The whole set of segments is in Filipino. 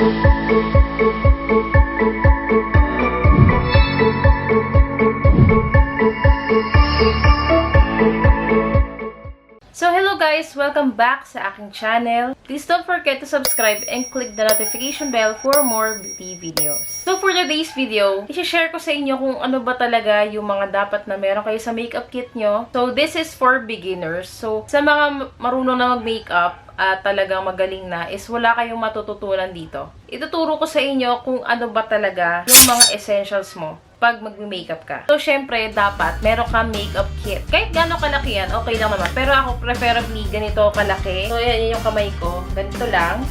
So hello guys! Welcome back sa aking channel. Please don't forget to subscribe and click the notification bell for more beauty videos. So for today's video, i-share ko sa inyo kung ano ba talaga yung mga dapat na meron kayo sa makeup kit nyo. So this is for beginners. So sa mga marunong na mag-makeup at talagang magaling na is wala kayong matututunan dito. Ituturo ko sa inyo kung ano ba talaga yung mga essentials mo pag mag-makeup ka. So, syempre, dapat meron kang makeup kit. Kahit gano'ng kalaki yan, okay lang naman. Pero ako, preferably, ganito kalaki. So, yan yung kamay ko. Ganito lang.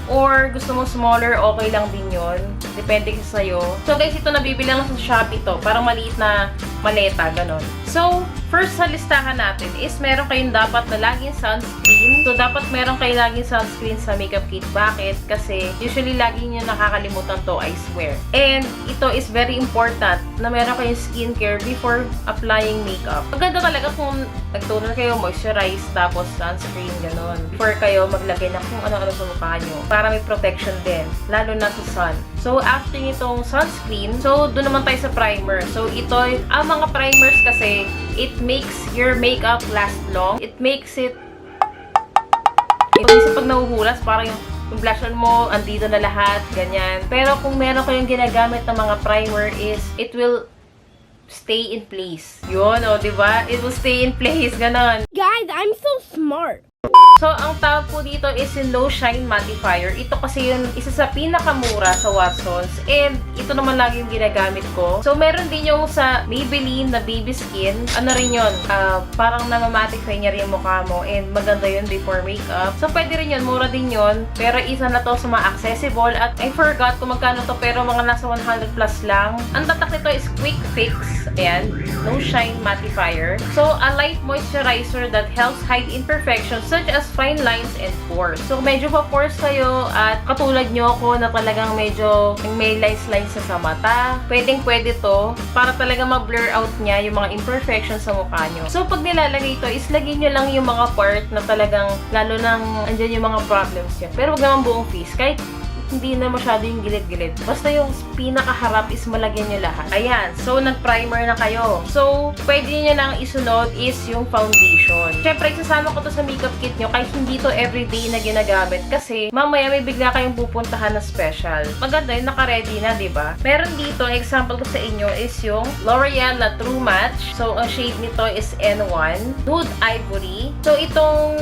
Or, gusto mo smaller, okay lang din yun. Depende sa sa'yo. So, guys, ito nabibili lang sa Shopee to. Parang maliit na maleta, ganon. So, first sa listahan natin is meron kayong dapat na laging sunscreen. So, dapat meron kayong laging sunscreen sa makeup kit. Bakit? Kasi, usually, lagi nyo nakakalimutan to, I swear. And, ito is very important na meron kayong skincare before applying makeup. Maganda talaga kung nag-toner kayo, moisturize, tapos sunscreen, ganon. Before kayo maglagay na kung ano-ano sa mukha nyo. Para may protection din. Lalo na sa sun. So, after nitong sunscreen, so, doon naman tayo sa primer. So, ito, ang mga primers kasi, it makes your makeup last long. It makes it kasi pag nahuhulas, parang yung blush on mo, andito na lahat, ganyan. Pero kung meron kayong ginagamit ng mga primer is, it will stay in place. Yun, o, diba? It will stay in place, ganon. Guys, I'm so smart. So, ang tawag po dito is yung Low Shine Mattifier. Ito kasi yung isa sa pinakamura sa Watsons. And, ito naman lagi yung ginagamit ko. So, meron din yung sa Maybelline na Baby Skin. Ano rin yun? Parang namamattify niya rin yung mukha mo. And, maganda yun before makeup. So, pwede rin yun. Mura din yun. Pero, isa na to sa mga accessible. At, I forgot kung magkano to. Pero, mga nasa 100 plus lang. Ang tatak nito is Quick Fix. Ayan. Low Shine Mattifier. So, a light moisturizer that helps hide imperfections such as fine lines and pores. So, medyo pa-pores kayo at katulad nyo ako na talagang medyo may lines-lines sa mata. Pwedeng-pwede to para talaga ma-blur out niya yung mga imperfections sa mukha nyo. So, pag nilalagay ito, is lagyan nyo lang yung mga part na talagang lalo nang andyan yung mga problems nyo. Pero wag naman buong face. Kahit hindi na masyado yung gilid-gilid. Basta yung pinakaharap is malagyan nyo lahat. Ayan. So, nag-primer na kayo. So, pwede nyo lang isunod is yung foundation. Siyempre, isasama ko to sa makeup kit nyo kahit hindi to everyday na ginagamit kasi mamaya may bigla kayong pupuntahan na special. Maganda yun, naka-ready na, diba? Meron dito, example ko sa inyo is yung L'Oreal na True Match. So, ang shade nito is N1. Nude Ivory. So, itong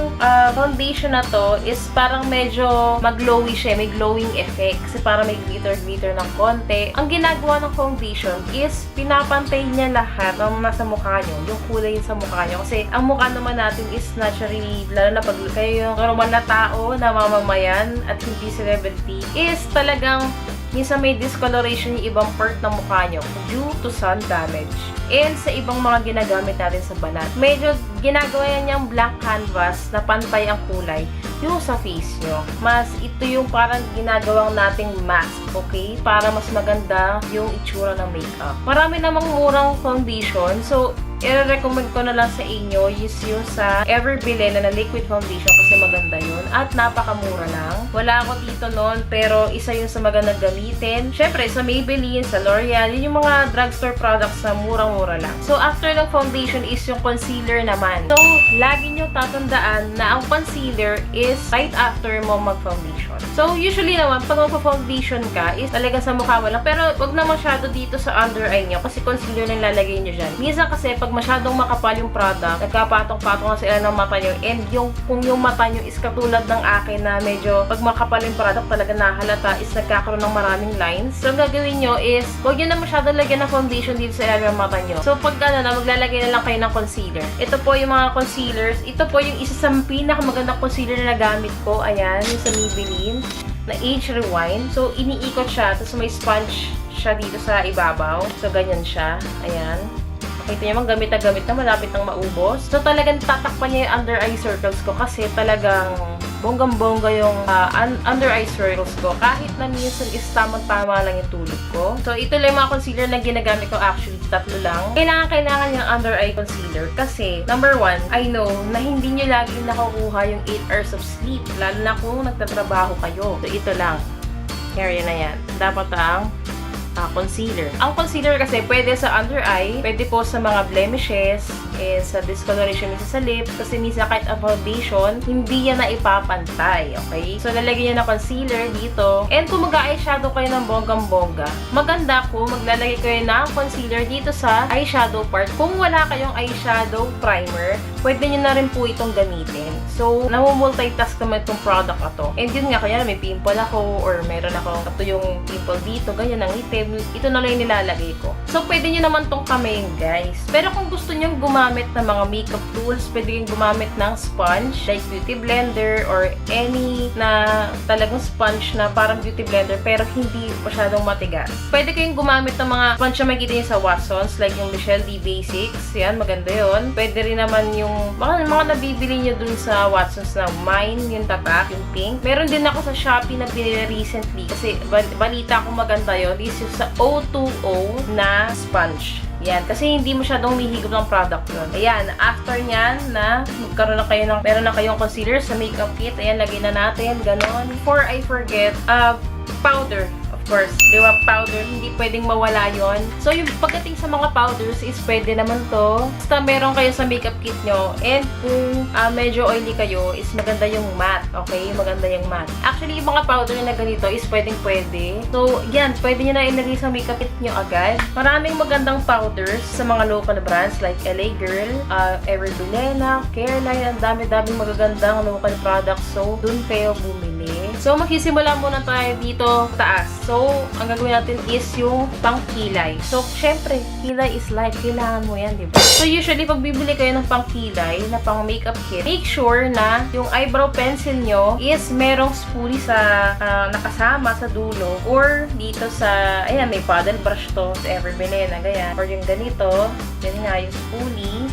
foundation na to is parang medyo mag-glowy siya. May glowing effect kasi para may glitter-glitter ng konti. Ang ginagawa ng foundation is pinapantay niya lahat ng nasa mukha nyo, yung kulay sa mukha nyo. Kasi ang mukha naman natin is naturally, lalo na pag kayo yung normal na tao na mamamayan at hindi celebrity, is talagang minsan may discoloration yung ibang part ng mukha nyo due to sun damage. And sa ibang mga ginagamit natin sa balat, medyo ginagawa yan yung blank canvas na pantay ang kulay yung sa face nyo. Mas ito yung parang ginagawang nating mask, okay? Para mas maganda yung itsura ng makeup. Marami namang murang foundation. So, i-recommend ko na lang sa inyo is yung sa Everbile na liquid foundation kasi maganda yun. At napakamura lang. Wala ako dito noon pero isa yun sa magandang gamitin. Syempre, sa Maybelline, sa L'Oreal, yun yung mga drugstore products na murang-mura lang. So, after ng foundation is yung concealer naman. So, lagi nyo tatandaan na ang concealer is right after mo mag-foundation. So, usually naman, pag magpa-foundation ka, is talaga sa mukha mo lang. Pero, wag na masyado dito sa under eye nyo kasi concealer na lalagay nyo dyan. Minsan kasi, pag masyadong makapal yung product, nagkapatong-patong na sila ng mata nyo. And kung yung mata nyo is katulad ng akin na medyo, pag makapal yung product, talaga nahalata is nagkakaroon ng maraming lines. So, ang gagawin nyo is, huwag nyo na masyadong lagyan ng foundation dito sa ilalim ng mata nyo. So, pag maglalagay na lang kayo ng concealer. Ito po yung mga concealers. Ito po yung isa sa pinakamagandang concealer na nagamit ko. Ayan, yung sa Maybelline na Age Rewind. So, iniikot siya. Tapos may sponge siya dito sa ibabaw. So, ganyan siya. Ayan. Ito naman, gamit na malapit nang maubos. So, talagang tatakpan niya yung under eye circles ko kasi talagang bonggang-bongga yung under eye circles ko. Kahit na minsan is tamang-tama lang yung tulog ko. So, ito lang yung mga concealer na ginagamit ko. Actually, 3 lang. Kailangan yung under eye concealer kasi, number 1, I know na hindi nyo lagi nakukuha yung 8 hours of sleep. Lalo na kung nagtatrabaho kayo. So, ito lang. area na yan. Dapat ang concealer. Ang concealer kasi pwede sa under eye, pwede po sa mga blemishes, sa discoloration minsan sa lips, kasi minsan kahit ang foundation, hindi yan na ipapantay, okay? So, lalagyan niya ng concealer dito. And kung mag-eyeshadow kayo ng bonggang-bongga, maganda kung maglalagay kayo ng concealer dito sa eyeshadow part. Kung wala kayong eyeshadow primer, pwede nyo na rin po itong gamitin. So, namumultitask naman itong product na to. And yun nga, kaya may pimple ako, or meron ako yung pimple dito, ganyan ang itim, ito na lang yung nilalagay ko. So, pwede nyo naman tong kamayin, guys. Pero kung gusto nyo gumamit ng mga makeup tools, pwede nyo gumamit ng sponge, like beauty blender, or any na talagang sponge na parang beauty blender, pero hindi masyadong matigas. Pwede kayong gumamit ng mga sponge na makikita nyo sa Watsons, like yung Michelle D Basics. Yan, maganda yun. Pwede rin naman yung mga nabibili nyo dun sa Watsons na Mine, yung tatak, yung pink. Meron din ako sa Shopee na binili recently, kasi balita ko maganda yun. This is sa O2O na sponge. Yan. Kasi hindi masyadong mihigop ng product nun. Ayan. After nyan na meron na kayong concealer sa makeup kit. Ayan, lagay na natin. Ganon. Before I forget, powder. Of course, di ba, powder, hindi pwedeng mawala yon. So, yung pagdating sa mga powders is pwede naman to. Basta meron kayo sa makeup kit nyo. And kung medyo oily kayo, is maganda yung matte. Okay? Maganda yung matte. Actually, yung mga powder na ganito is pwedeng-pwede. So, yan. Pwede nyo na ilagay sa makeup kit nyo agad. Maraming magandang powders sa mga local brands like LA Girl, Everbilena, Careline. Ang dami-daming magagandang local products. So, dun kayo bumili. So, magsisimula muna tayo dito taas. So, ang gagawin natin is yung pangkilay. So, syempre, kilay is life. Kailangan mo yan, di ba? So, usually, pag bibili kayo ng pangkilay na pang makeup kit, make sure na yung eyebrow pencil nyo is merong spoolie sa nakasama sa dulo, or dito sa, ayan, may paddle brush to, sa Everbilena, ganyan. Or yung ganito, yan nga, yung spoolie.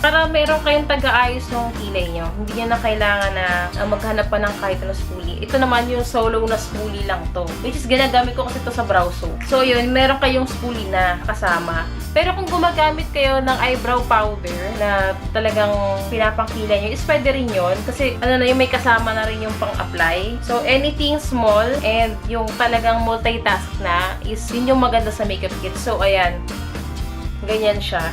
Para meron kayong taga-ayos ng kilay nyo. Hindi nyo na kailangan na maghanap pa ng kahit na spoolie. Ito naman yung solo na spoolie lang to. Which is ginagamit ko kasi ito sa brow soap. So yun, meron kayong spoolie na kasama. Pero kung gumagamit kayo ng eyebrow powder na talagang pinapangkilay nyo, is pwede rin yun. Kasi ano na yung may kasama na rin yung pang-apply. So anything small and yung talagang multitask na is yun yung maganda sa makeup kit. So ayan, ganyan siya.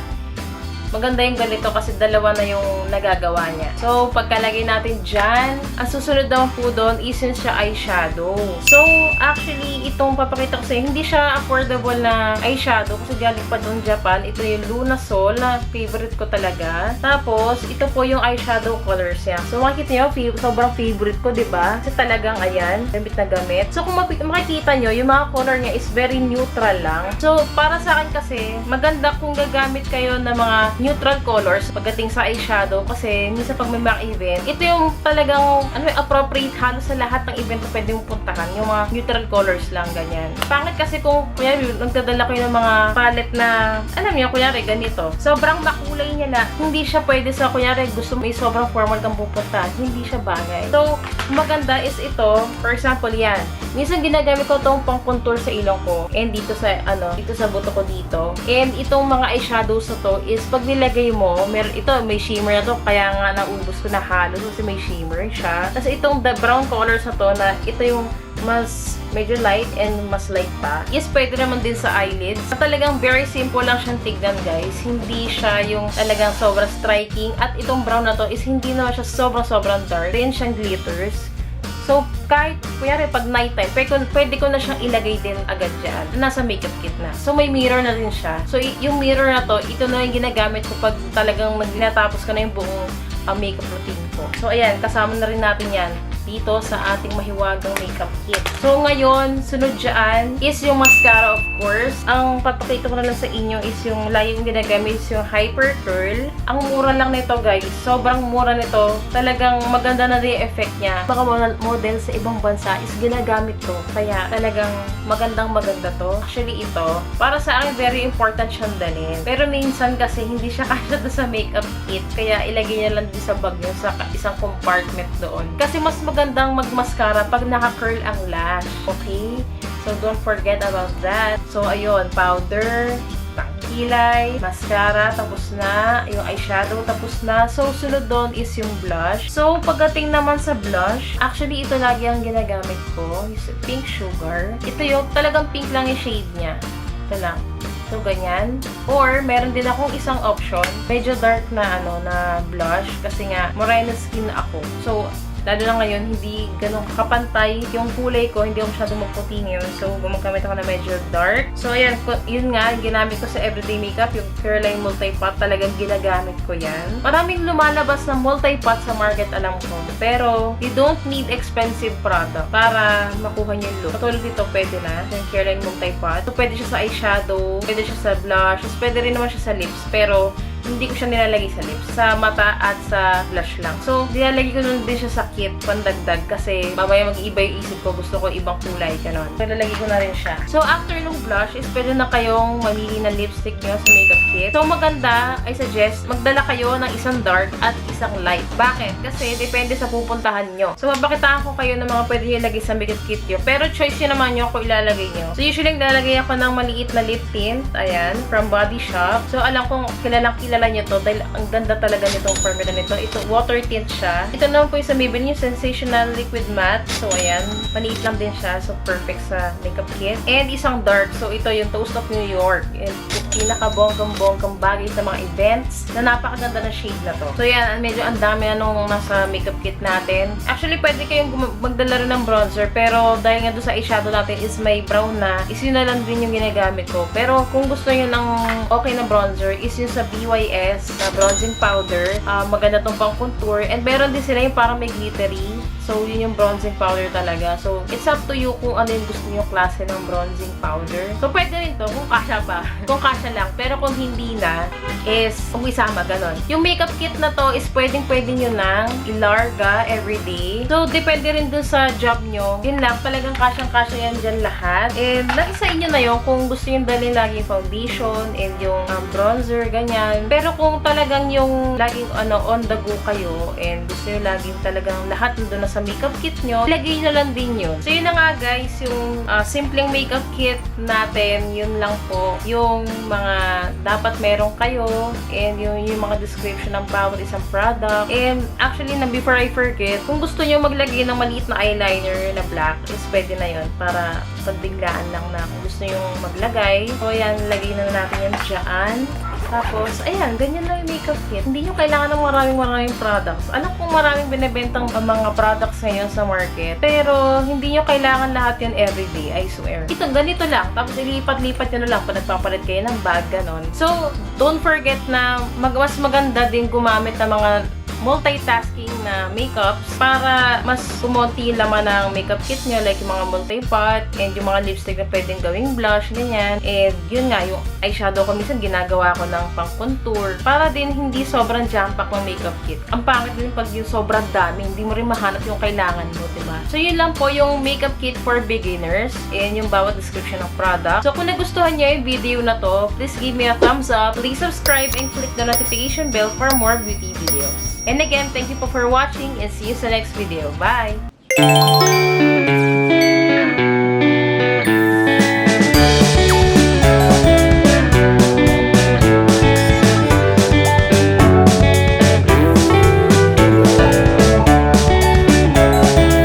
Maganda yung ganito kasi dalawa na yung nagagawa niya. So, pagkalagay natin dyan, ang susunod naman po doon is yun siya eyeshadow. So, actually, itong papakita ko sa'yo, hindi siya affordable na eyeshadow kasi galing pa doon Japan. Ito yung Lunasol na favorite ko talaga. Tapos, ito po yung eyeshadow colors niya. So, makikita nyo, sobrang favorite ko, diba? Kasi talagang, ayan, gamit na gamit. So, kung makikita nyo, yung mga color niya is very neutral lang. So, para sa akin kasi, maganda kung gagamit kayo ng mga neutral colors pagdating sa eyeshadow kasi minsan pag may mga event, ito yung talagang appropriate halos sa lahat ng event na pwede mong puntahan. Yung mga neutral colors lang, ganyan. Pangit kasi kung kunyari nagdadala kayo ng mga palette na alam niyo, kunyari ganito. Sobrang makulay niya na hindi siya pwede sa kunyari gusto mo sobrang formal kang pupuntahan. Hindi siya bagay. So, maganda is ito. For example, yan. Minsan ginagamit ko itong pang contour sa ilong ko and dito sa buto ko dito. And itong mga eyeshadows na to is pag nilagay mo, may shimmer na to, kaya nga naubos ko na halos kasi may shimmer siya. Tapos itong brown colors na to, na ito yung mas medyo light and mas light pa, is pwede naman din sa eyelids. Talagang very simple lang siyang tignan, guys. Hindi siya yung talagang sobrang striking. At itong brown na to is hindi naman siya sobrang dark. Rin siyang glitters. So, kahit, kunyari, pag nighttime, pwede ko na siyang ilagay din agad dyan. Nasa makeup kit na. So, may mirror na rin siya. So, yung mirror na to, ito na yung ginagamit ko pag talagang natapos ko na yung buong makeup routine ko. So, ayan, kasama na rin natin yan dito sa ating mahiwagang makeup kit. So, ngayon, sunod dyan is yung mascara, of course. Ang papakita ko na lang sa inyo is yung layong ginagamit is yung Hyper Curl. Ang mura lang nito, guys. Sobrang mura nito. Talagang maganda na rin yung effect niya. Mga model sa ibang bansa is ginagamit to. Kaya talagang maganda to. Actually, ito, para sa akin, very important siyang dalhin. Pero minsan kasi hindi siya kasya sa makeup kit. Kaya ilagay niya lang din sa bag niyo sa isang compartment doon. Kasi mas magandang mag-mascara pag naka-curl ang lash. Okay? So, don't forget about that. So, ayun, powder, kilay, mascara, tapos na. Yung eyeshadow, tapos na. So, sunod doon is yung blush. So, pagdating naman sa blush, actually, ito lagi ang ginagamit ko. Yung pink sugar. Ito yung talagang pink lang yung shade niya. Ito lang. So, ganyan. Or, meron din akong isang option. Medyo dark na, na blush. Kasi nga, morena skin ako. So, lalo na ngayon, hindi ganun kapantay yung kulay ko. Hindi ako masyadong magputi ngayon. So, gumagamit ako na medyo dark. So, ayan. Yun nga, ginamit ko sa everyday makeup. Yung Caroline Multi-Pot, talagang ginagamit ko yan. Maraming lumalabas na multi-pot sa market, alam ko. Pero, you don't need expensive product para makuha niyo yung look. Katulad dito, pwede na. Yung Caroline Multi-Pot. So, pwede siya sa eyeshadow. Pwede siya sa blush. Pwede rin naman siya sa lips. Pero, hindi ko siya nilalagay sa lips. Sa mata at sa blush lang. So, nilalagay ko nun din siya sa kit, pandagdag. Kasi, mamaya mag-iiba yung isip ko. Gusto ko ibang kulay, ganon. So, nilalagay ko na rin siya. So, after nung blush, is pwede na kayong mamili ng lipstick nyo sa makeup kit. So, maganda, I suggest, magdala kayo ng isang dark at isang light. Bakit? Kasi, depende sa pupuntahan nyo. So, mabakitaan ko kayo ng mga pwede nyo ilagay sa makeup kit nyo. Pero, choice nyo naman nyo kung ilalagay nyo. So, usually, nilalagay ako ng maliit na lip tint. Ayan, from Body Shop. So, alam kong kilala nyo to dahil ang ganda talaga nitong formula nito. Ito, water tint siya. Ito naman po yung sa Maybelline, yung Sensational Liquid Matte. So, ayan. Maliit lang din siya. So, perfect sa makeup kit. And isang dark. So, ito yung Toast of New York. And yung pinaka-bonggang-bonggang bagay sa mga events na napakaganda na shade na to. So, yan. Medyo ang dami nung nasa makeup kit natin. Actually, pwede kayong magdala rin ng bronzer. Pero, dahil nga doon sa eyeshadow natin is may brown na, is yun na lang din yung ginagamit ko. Pero, kung gusto nyo ng okay na bronzer, is yung sa BYS na bronzing powder. Maganda tong pang contour. And meron din sila yung parang may glittery. So, yun yung bronzing powder talaga. So, it's up to you kung ano yung gusto nyo klase ng bronzing powder. So, pwede rin to kung kasya pa. Kung kasya lang. Pero kung hindi na, is kung isama, ganon. Yung makeup kit na to is pwedeng-pwede nyo nang ilarga everyday. So, depende rin dun sa job nyo. Yun lang, talagang kasyang-kasya yan dyan lahat. And, lagi sa inyo na yun kung gusto nyo dalhin lagi yung foundation and yung bronzer, ganyan. Pero kung talagang yung laging on the go kayo and gusto nyo laging talagang lahat doon na sa makeup kit nyo, ilagay na lang din yun. So, yun na nga guys, yung simpleng makeup kit natin, yun lang po. Yung mga dapat meron kayo and yung mga description ng bawat isang product. And actually, before I forget, kung gusto nyo maglagay ng maliit na eyeliner na black, is pwede na yun para pagbiglaan lang na kung gusto nyo maglagay. So, ayan, lagay na natin yan dyan. Tapos, ayan, ganyan lang yung makeup kit. Hindi nyo kailangan ng maraming products. Alam kong maraming binibentang mga products ngayon sa market. Pero, hindi nyo kailangan lahat yun everyday, I swear. Ito, ganito lang. Tapos, ilipat-lipat nyo na lang pag nagpapalit kayo ng bag, ganon. So, don't forget na mas maganda din gumamit ng mga multitasking na makeups para mas kumonti yung laman ng makeup kit nyo, like yung mga multi-pot and yung mga lipstick na pwedeng gawing blush, ganyan. And yun nga, yung eyeshadow ko minsan ginagawa ko ng pang contour para din hindi sobrang jam-pack ng makeup kit. Ang pangit din pag yung sobrang dami, hindi mo rin mahanap yung kailangan mo, diba? So yun lang po yung makeup kit for beginners and yung bawat description ng product. So kung nagustuhan nyo yung video na to, please give me a thumbs up, please subscribe and click the notification bell for more beauty videos. And again, thank you for watching and see you sa next video. Bye!